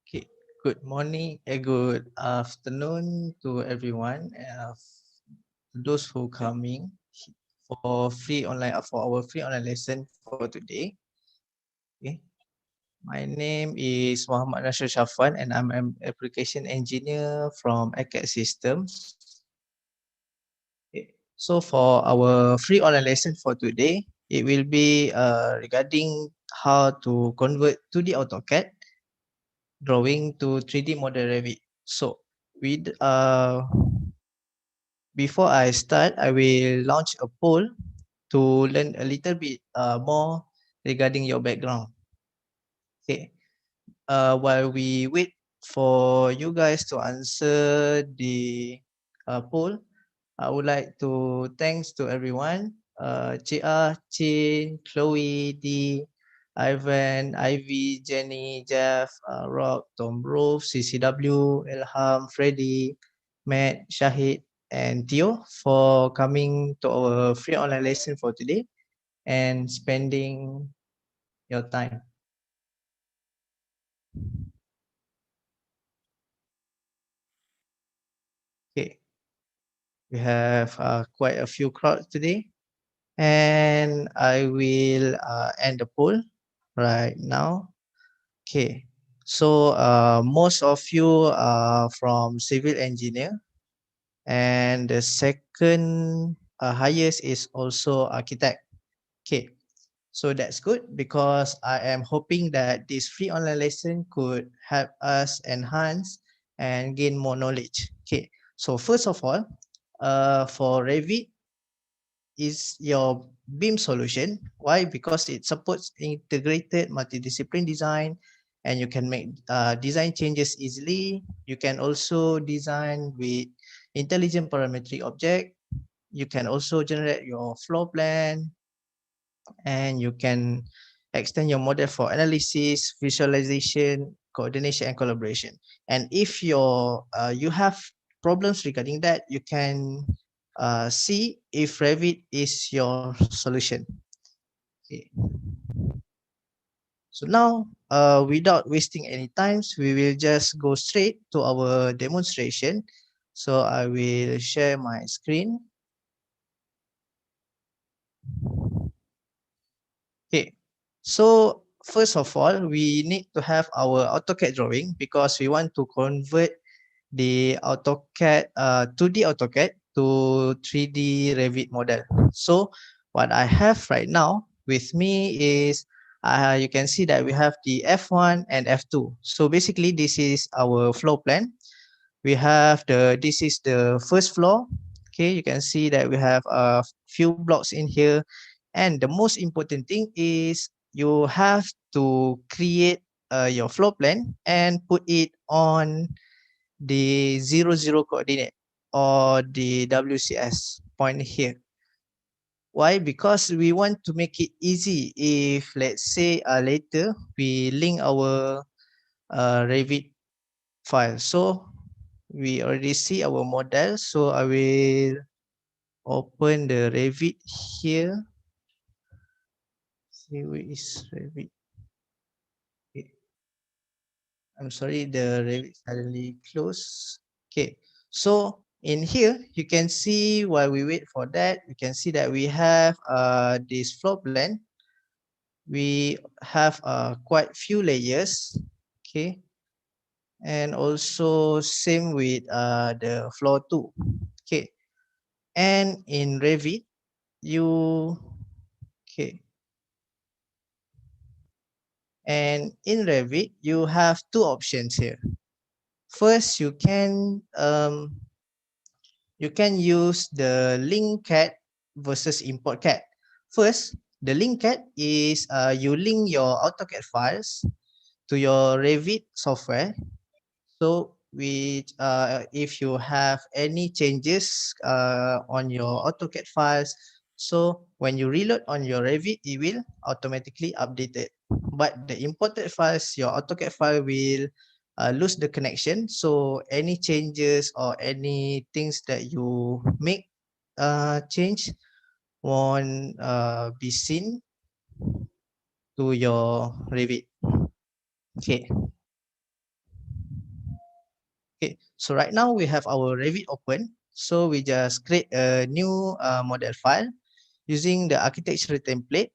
Okay, good morning, good afternoon to everyone. Those who coming for our free online lesson for today. Okay, my name is Muhammad Nasir Shafwan, and I'm an application engineer from Acadsystems. Okay. So for our free online lesson for today, it will be regarding how to convert 2D AutoCAD drawing to 3D model Revit. So with before I start, I will launch a poll to learn a little bit more regarding your background. Okay. While we wait for you guys to answer the poll, I would like to thanks to everyone. Chia, Chin, Chloe, D, Ivan, Ivy, Jenny, Jeff, Rock, Tom Roof, CCW, Ilham, Freddy, Matt, Shahid, and Theo for coming to our free online lesson for today and spending your time. Okay, we have quite a few crowds today, and I will end the poll right now. Okay, so most of you are from civil engineer, and the second highest is also architect. Okay, so that's good because I am hoping that this free online lesson could help us enhance and gain more knowledge. Okay, so first of all, for Revit is your BIM solution. Why? Because it supports integrated multidiscipline design, and you can make design changes easily. You can also design with intelligent parametric object. You can also generate your floor plan, and you can extend your model for analysis, visualization, coordination, and collaboration. And if you have problems regarding that, you can see if Revit is your solution. Okay. So now, without wasting any times, we will just go straight to our demonstration. So I will share my screen. Okay, so first of all, we need to have our AutoCAD drawing because we want to convert the AutoCAD 2D AutoCAD to 3D Revit model. So what I have right now with me is you can see that we have the F1 and F2. So basically this is our floor plan. We have this is the first floor. Okay, you can see that we have a few blocks in here. And the most important thing is you have to create your floor plan and put it on the 00 coordinate or the WCS point here. Why? Because we want to make it easy if let's say later we link our Revit file. So we already see our model. So I will open the Revit here. See where is Revit. Okay. I'm sorry, the Revit suddenly closed. Okay, so in here you can see while we wait for that, you can see that we have this floor plan. We have quite few layers. Okay, and also same with the floor 2. Okay, and in Revit you okay, and in Revit you have two options here. First, you can use the link CAD versus import CAD. First, the link CAD is you link your AutoCAD files to your Revit software. So if you have any changes on your AutoCAD files, so when you reload on your Revit, it will automatically update it. But the imported files, your AutoCAD file will lose the connection. So any changes or any things that you make change won't be seen to your Revit. Okay. Okay, so right now we have our Revit open. So we just create a new model file using the architecture template.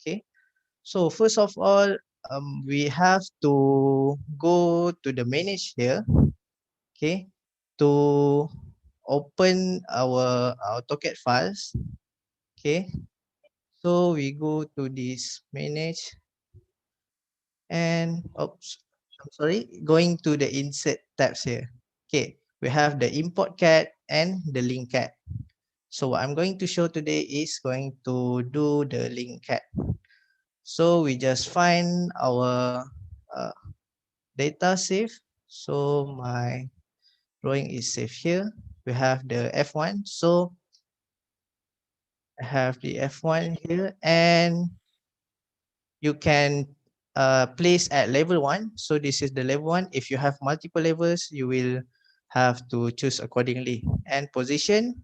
Okay, so first of all, we have to go to the manage here. Okay, to open our AutoCAD files. Okay, so we go to this manage and oops, I'm sorry, going to the insert tabs here. Okay, we have the import CAD and the link CAD. So what I'm going to show today is going to do the link CAD. So we just find our uh, data save. So my drawing is saved here. We have the F1. So I have the F1 here, and you can place at level 1. So this is the level 1. If you have multiple levels, you will have to choose accordingly. And position,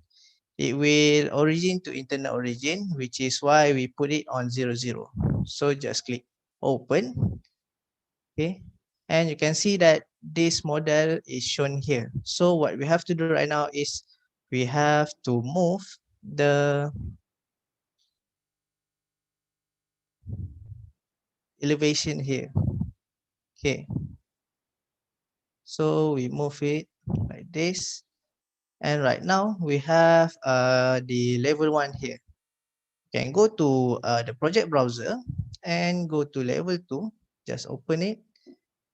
it will origin to internal origin, which is why we put it on 0, 0. So just click open. Okay, and you can see that this model is shown here. So what we have to do right now is we have to move the elevation here. Okay, so we move it like this, and right now we have the level 1 here. You can go to the project browser and go to level 2. Just open it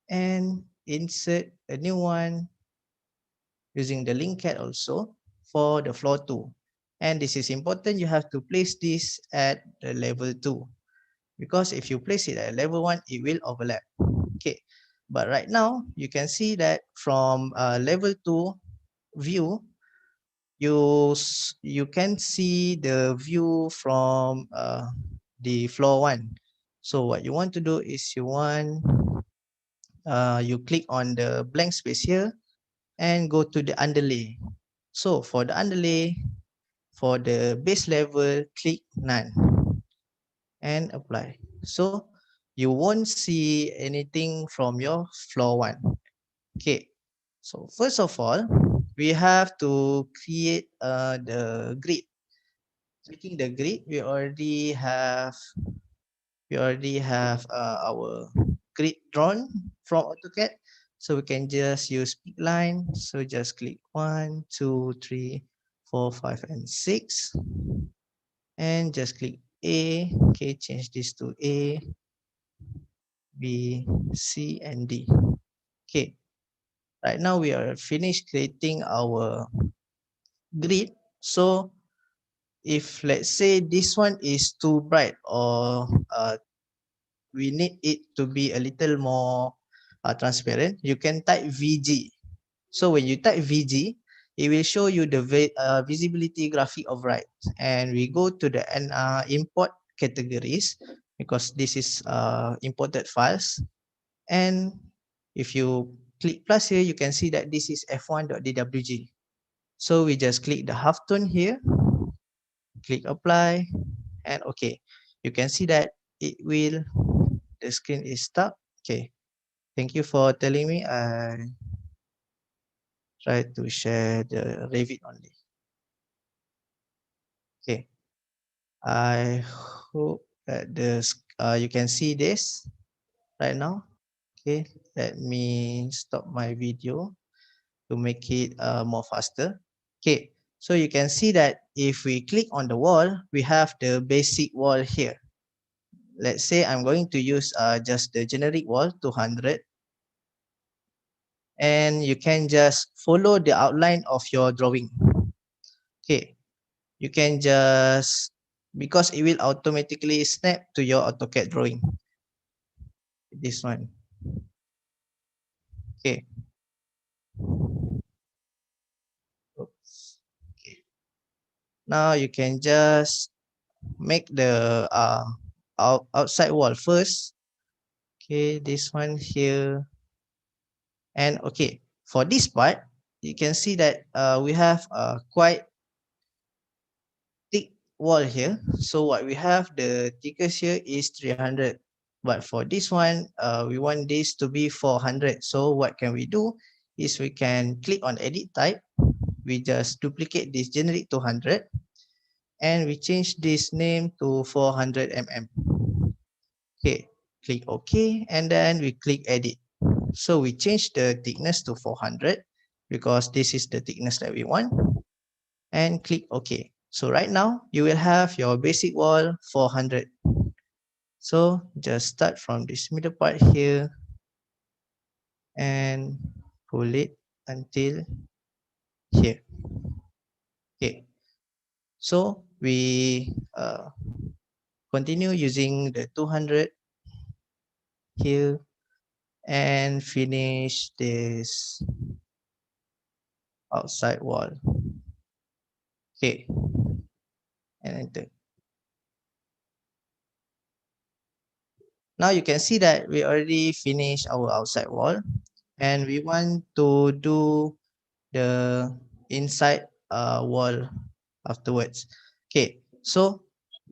and insert a new one using the link CAD also for the floor 2. And this is important, you have to place this at the level 2, because if you place it at level 1, it will overlap. Okay, but right now you can see that from level 2 view, you can see the view from the floor 1. So what you want to do is you click on the blank space here and go to the underlay. So for the underlay, for the base level, click none and apply. So you won't see anything from your floor 1. Okay, so first of all, we have to create the grid. Clicking the grid, we already have our grid drawn from AutoCAD. So we can just use pick line. So just click 1, 2, 3, 4, 5, and 6. And just click A. Okay, change this to A, B, C, and D. Okay, right now we are finished creating our grid. So if let's say this one is too bright, or we need it to be a little more transparent, you can type VG. So when you type VG, it will show you the visibility graphic of right. And we go to the import categories, because this is imported files. And if you click plus here, you can see that this is f1.dwg. So we just click the halftone here, click apply, and okay. You can see that the screen is stuck. Okay, thank you for telling me. I try to share the Revit only. Okay, I hope that you can see this right now. Okay, let me stop my video to make it more faster. Okay, so you can see that if we click on the wall, we have the basic wall here. Let's say I'm going to use just the generic wall 200, and you can just follow the outline of your drawing. Okay, you can just, because it will automatically snap to your AutoCAD drawing. This one. Okay. Oops. Okay. Now you can just make the outside wall first. Okay, this one here. And okay, for this part, you can see that we have a quite thick wall here. So what we have, the thickest here is 300. But for this one, we want this to be 400. So what can we do? is we can click on edit type. We just duplicate this generic 200 and we change this name to 400 mm. Okay, click OK and then we click edit. So we change the thickness to 400 because this is the thickness that we want, and click OK. So right now you will have your basic wall 400. So just start from this middle part here and pull it until here. Okay, so we continue using the 200 here and finish this outside wall. Okay, and enter. Now you can see that we already finished our outside wall and we want to do the inside wall afterwards. Okay, so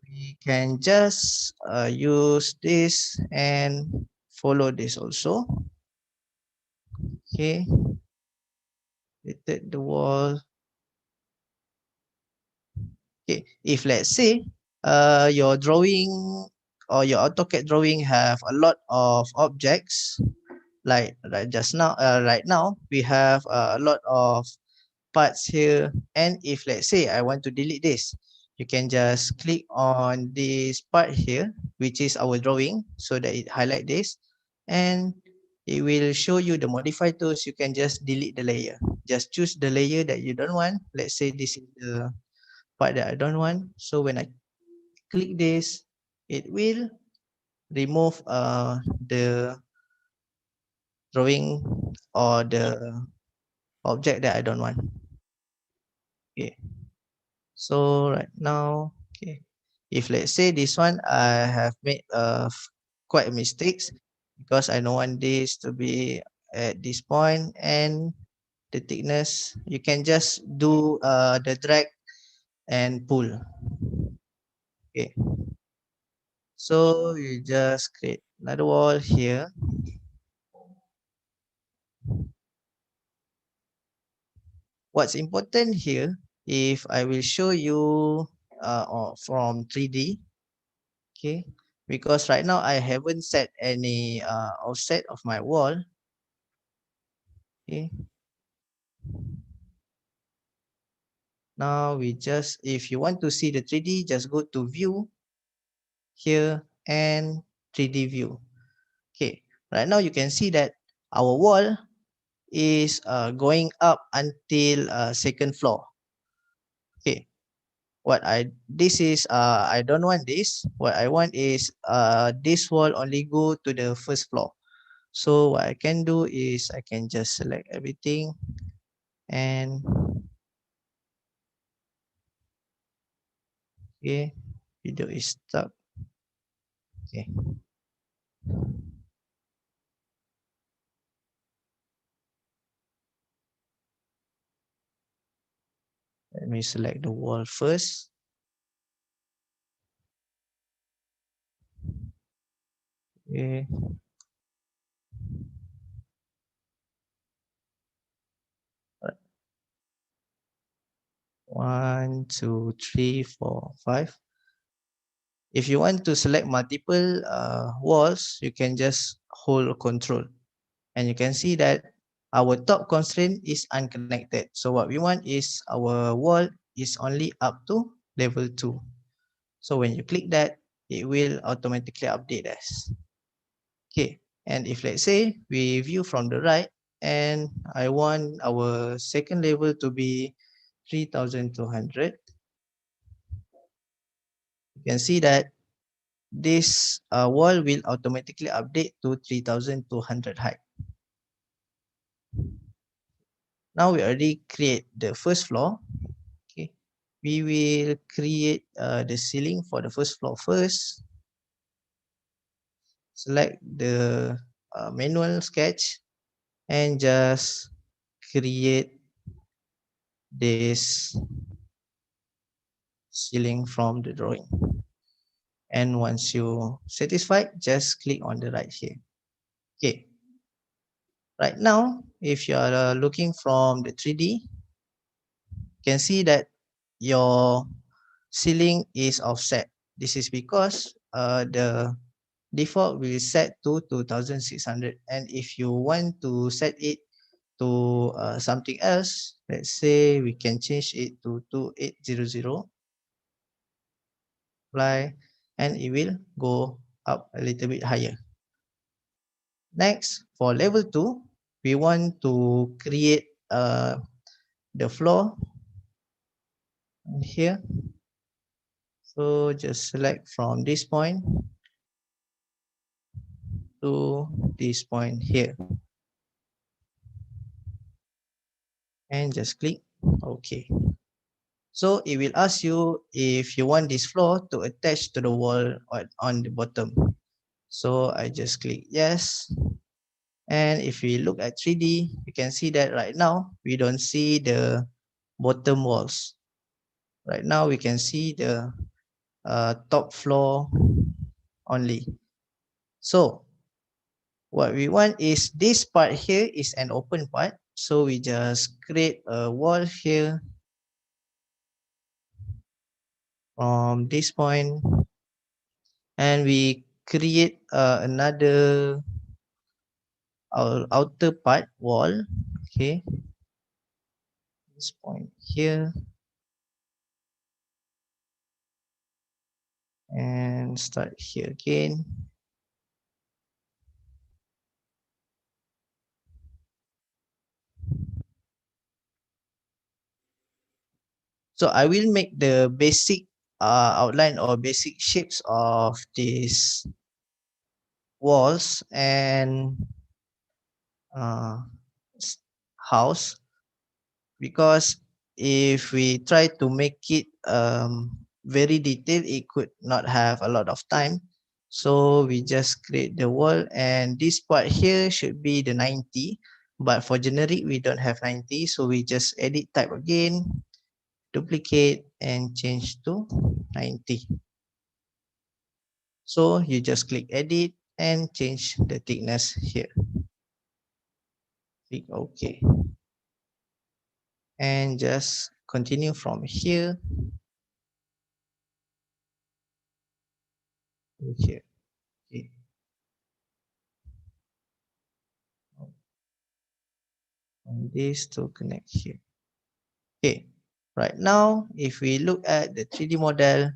we can just use this and follow this also. Okay, rotate the wall. Okay, if let's say your drawing or your AutoCAD drawing have a lot of objects, like just now, right now we have a lot of parts here, and if let's say I want to delete this, you can just click on this part here, which is our drawing, so that it highlight this, and it will show you the modify tools. You can just delete the layer, just choose the layer that you don't want. Let's say this is the part that I don't want, so when I click this, it will remove the drawing or the object that I don't want. Okay, so right now, okay, if let's say this one I have made quite a mistakes because I don't want this to be at this point, and the thickness you can just do the drag and pull. Okay, so you just create another wall here. What's important here, if I will show you from 3D, okay, because right now I haven't set any offset of my wall. Okay, now we just, if you want to see the 3D, just go to view here and 3D view. Okay, right now you can see that our wall is going up until second floor. Okay, what I this is I don't want this. What I want is this wall only go to the first floor. So what I can do is I can just select everything and okay, video is stuck. Okay, let me select the wall first. Okay, 1, 2, 3, 4, 5. If you want to select multiple walls, you can just hold control, and you can see that our top constraint is unconnected. So what we want is our wall is only up to level 2. So when you click that, it will automatically update us. Okay, and if let's say we view from the right and I want our second level to be 3200, you can see that this wall will automatically update to 3200 height. Now we already create the first floor. Okay, we will create the ceiling for the first floor first. Select the manual sketch and just create this ceiling from the drawing. And once you satisfied, just click on the right here. Okay, Right now, if you are looking from the 3D, you can see that your ceiling is offset. This is because the default will set to 2600, and if you want to set it to something else, let's say we can change it to 2800, apply, and it will go up a little bit higher. Next, for level 2, we want to create the floor here. So just select from this point to this point here and just click OK. So it will ask you if you want this floor to attach to the wall on the bottom. So I just click yes. And if we look at 3D, you can see that right now we don't see the bottom walls. Right now we can see the top floor only. So what we want is this part here is an open part. So we just create a wall here from this point, and we create another outer part wall. Okay, this point here, and start here again. So I will make the basic outline or basic shapes of these walls and uh, house, because if we try to make it very detailed, it could not have a lot of time. So we just create the wall, and this part here should be the 90, but for generic we don't have 90, so we just edit type again, duplicate, and change to 90. So you just click edit and change the thickness here. Click OK. And just continue from here to here. Okay. And this to connect here. Okay. Right now, if we look at the 3D model,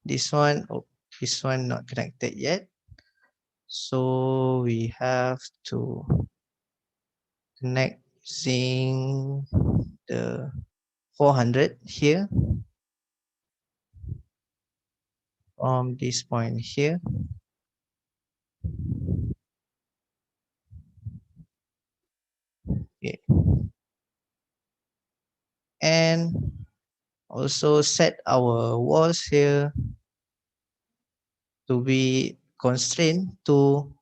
this one not connected yet. So we have to connect using the 400 here from this point here. Okay. And also set our walls here to be constrained to,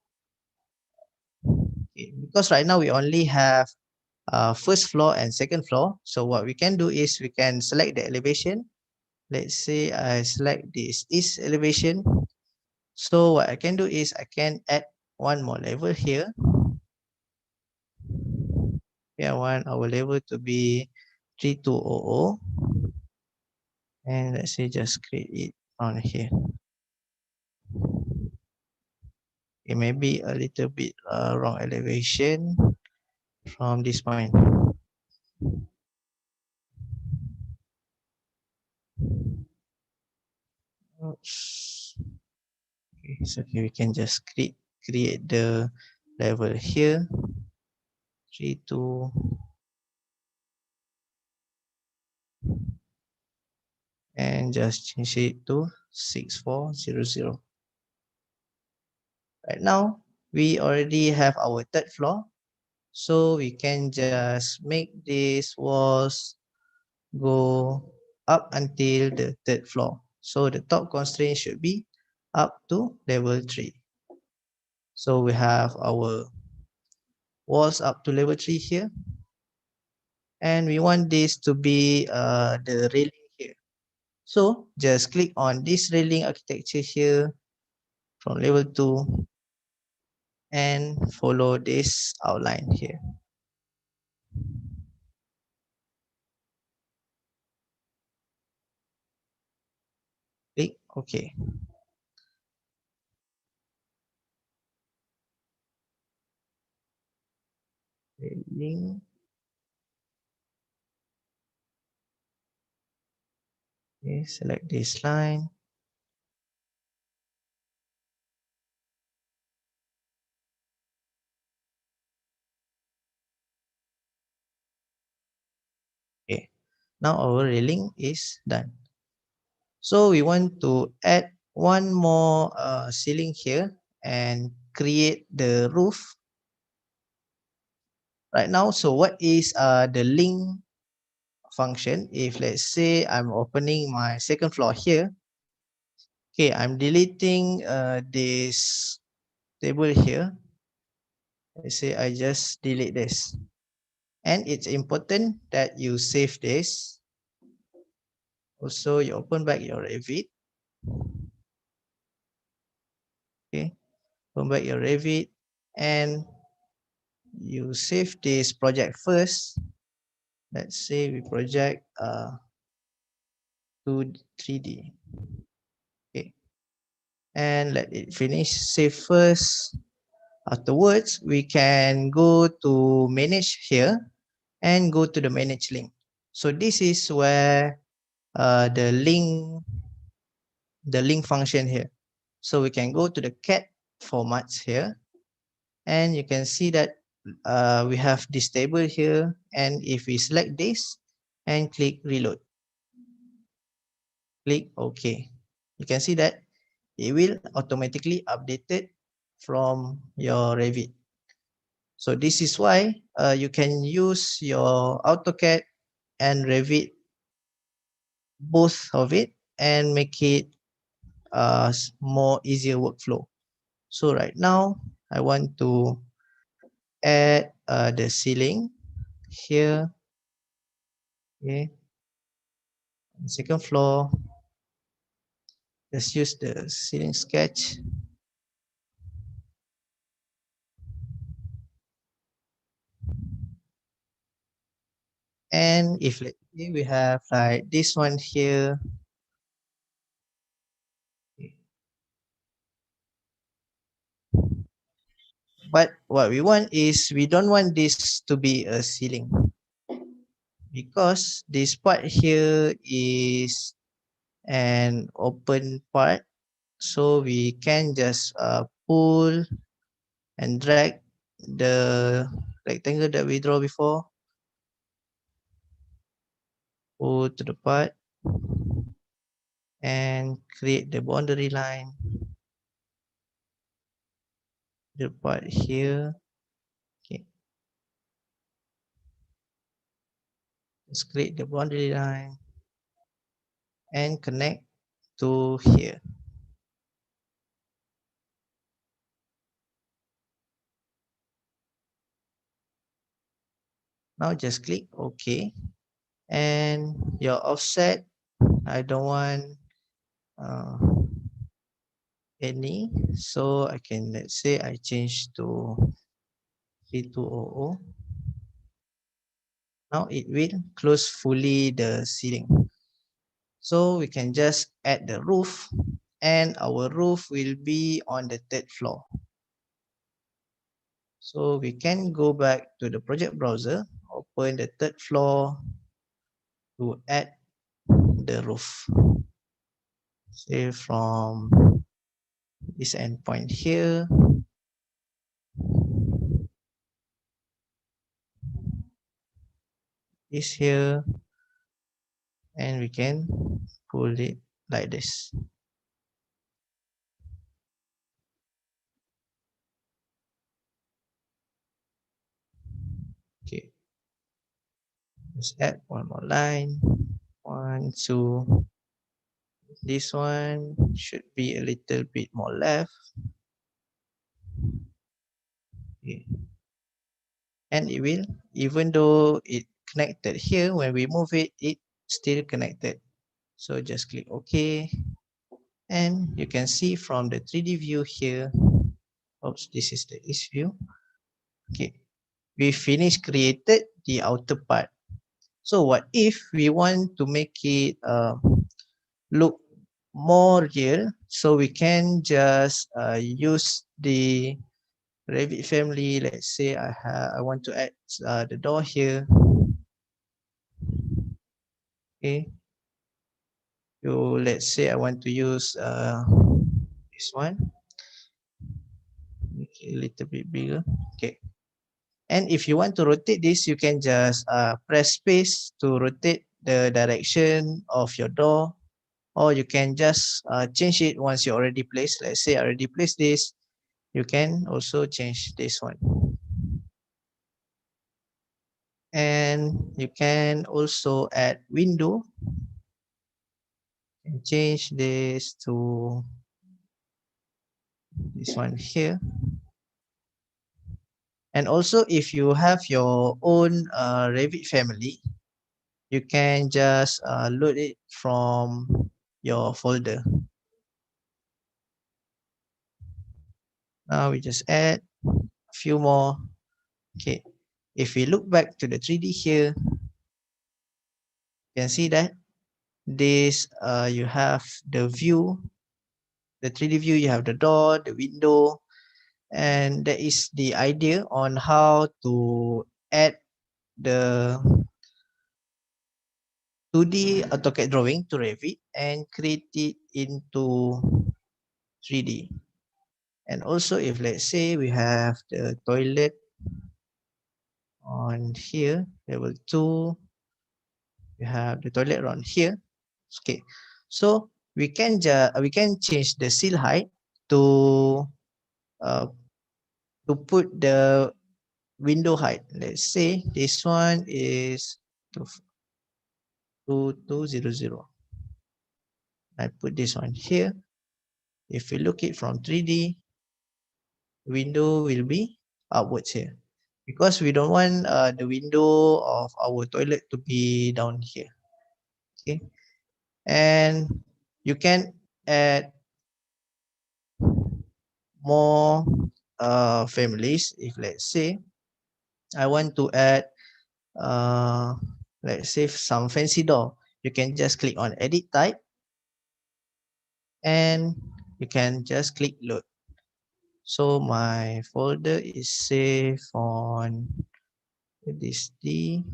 okay, because right now we only have first floor and second floor. So what we can do is we can select the elevation. Let's say I select this east elevation. So what I can do is I can add one more level here. I want our level to be 3200, and let's say just create it on here. It may be a little bit wrong elevation from this point. Oops. Okay, so here we can just create the level here, 32, and just change it to 6400. Right now, we already have our third floor, so we can just make these walls go up until the third floor. So the top constraint should be up to level 3. So we have our walls up to level 3 here, and we want this to be the railing here. So just click on this railing architecture here from level 2 and follow this outline here. Click OK. Railing. Okay, select this line. Okay, now our railing is done. So we want to add one more ceiling here and create the roof right now. So what is the link function? If let's say I'm opening my second floor here, okay, I'm deleting this table here. Let's say I just delete this. And it's important that you save this. Also, you open back your Revit. Okay, open back your Revit and you save this project first. Let's say we project to 3D. Okay, and let it finish. Save first. Afterwards, we can go to manage here and go to the manage link. So this is where the link function here. So we can go to the CAD formats here and you can see that we have this table here, and if we select this and click reload, click OK, you can see that it will automatically update it from your Revit. So this is why you can use your AutoCAD and Revit, both of it, and make it more easier workflow. So right now I want to add the ceiling here. Okay, second floor. Let's use the ceiling sketch. And if let's say we have like this one here. But what we want is we don't want this to be a ceiling, because this part here is an open part. So we can just pull and drag the rectangle that we draw before, pull to the part and create the boundary line, the part here. Okay, let's create the boundary line and connect to here. Now just click OK, and your offset, I don't want uh, any, so I can, let's say I change to 3200. Now it will close fully the ceiling. So we can just add the roof, and our roof will be on the third floor. So we can go back to the project browser, open the third floor to add the roof. Say from this endpoint here, is here, and we can pull it like this. Okay, let's add one more line. 1, 2. This one should be a little bit more left. Okay. And it will, even though it connected here, when we move it, it still connected. So just click OK. And you can see from the 3D view here, Oops, this is the east view. Okay, we finished created the outer part. So what if we want to make it look more real? So we can just use the Revit family. Let's say I want to add the door here. Okay, so let's say I want to use this one. Make it a little bit bigger. Okay, and if you want to rotate this, you can just press space to rotate the direction of your door, or you can just change it once you already placed. Let's say I already placed this, you can also change this one. And you can also add window and change this to this one here. And also if you have your own Revit family, you can just load it from your folder. Now we just add a few more. Okay, if we look back to the 3D here, you can see that this you have the view, the 3D view, you have the door, the window, and that is the idea on how to add the 2D AutoCAD drawing to Revit and create it into 3D. And also if let's say we have the toilet on here, level 2, we have the toilet around here. Okay, so we can change the seal height to uh, to put the window height. Let's say this one is 2200. I put this one here. If we look it from 3D, window will be upwards here, because we don't want the window of our toilet to be down here. Okay, and you can add more families. If let's say I want to add uh, let's say some fancy door, you can just click on edit type and you can just click load. So my folder is saved on this D.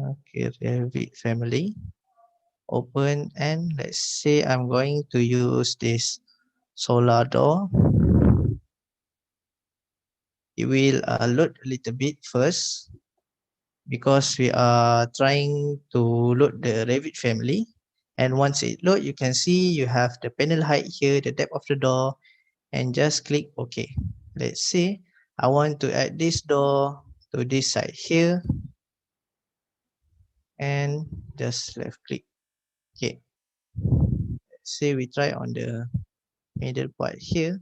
Okay, Revit family. Open, and let's say I'm going to use this solar door. It will load a little bit first because we are trying to load the Revit family. And once it load, you can see you have the panel height here, the depth of the door, and just click OK. Let's say I want to add this door to this side here and just left click. Okay. Let's say we try on the middle part here.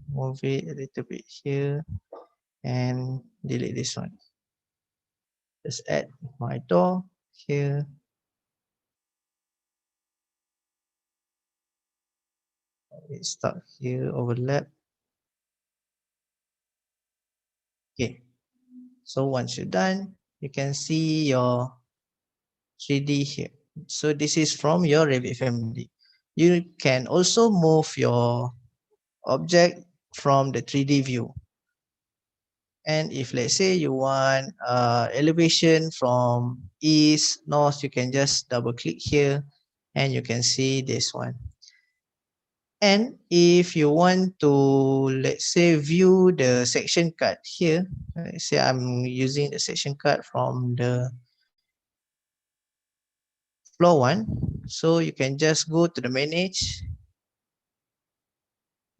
Move it a little bit here and delete this one. Just add my door here. It's stuck here, overlap. Okay. So once you're done, you can see your 3D here. So this is from your Revit family. You can also move your object from the 3D view. And if let's say you want elevation from east, north, you can just double click here and you can see this one. And if you want to, let's say, view the section cut here, let's say I'm using the section cut from the floor one. So you can just go to the manage,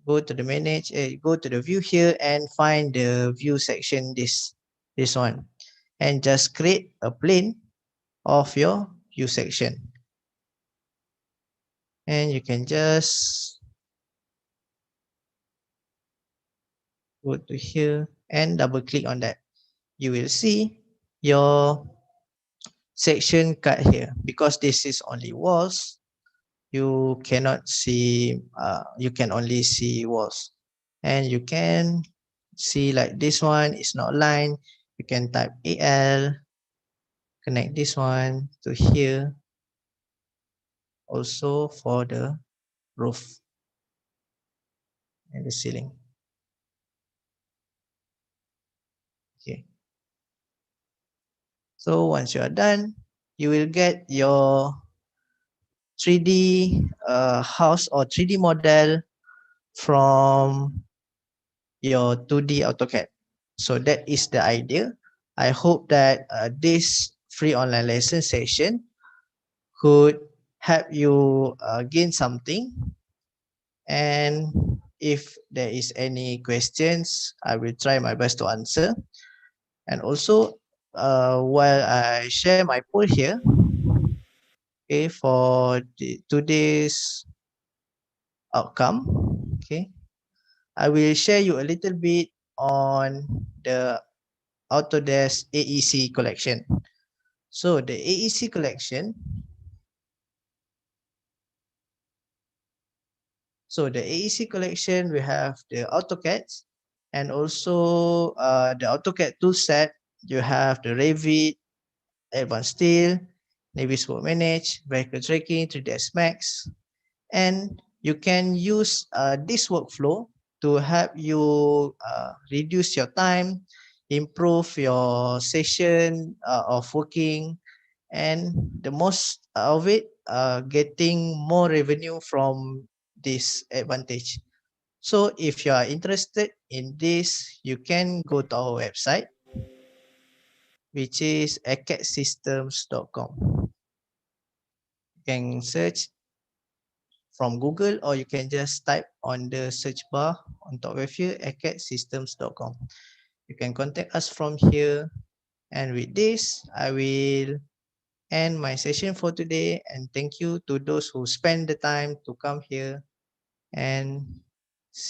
go to the view here and find the view section, this one, and just create a plane of your view section. And you can just go to here and double click on that. you will see your section cut here. Because this is only walls, you cannot see, you can only see walls. And you can see like this one is not line. You can type AL, connect this one to here. Also for the roof and the ceiling. Okay. So once you are done, you will get your 3D house or 3D model from your 2D AutoCAD. So that is the idea. I hope that this free online lesson session could help you gain something. And if there is any questions, I will try my best to answer. And also, while I share my poll here, okay, for today's outcome, okay, I will share you a little bit on the Autodesk AEC Collection. So the AEC Collection, we have the AutoCAD and also the AutoCAD toolset. You have the Revit, Advanced Steel, Navis Work Manage, Vehicle Tracking, 3ds Max, and you can use this workflow to help you reduce your time, improve your session of working, and the most of it, getting more revenue from this advantage. So if you are interested in this, you can go to our website, which is acadsystems.com. You can search from Google, or you can just type on the search bar on top of here, acadsystems.com. You can contact us from here. And with this, I will end my session for today. And thank you to those who spend the time to come here. And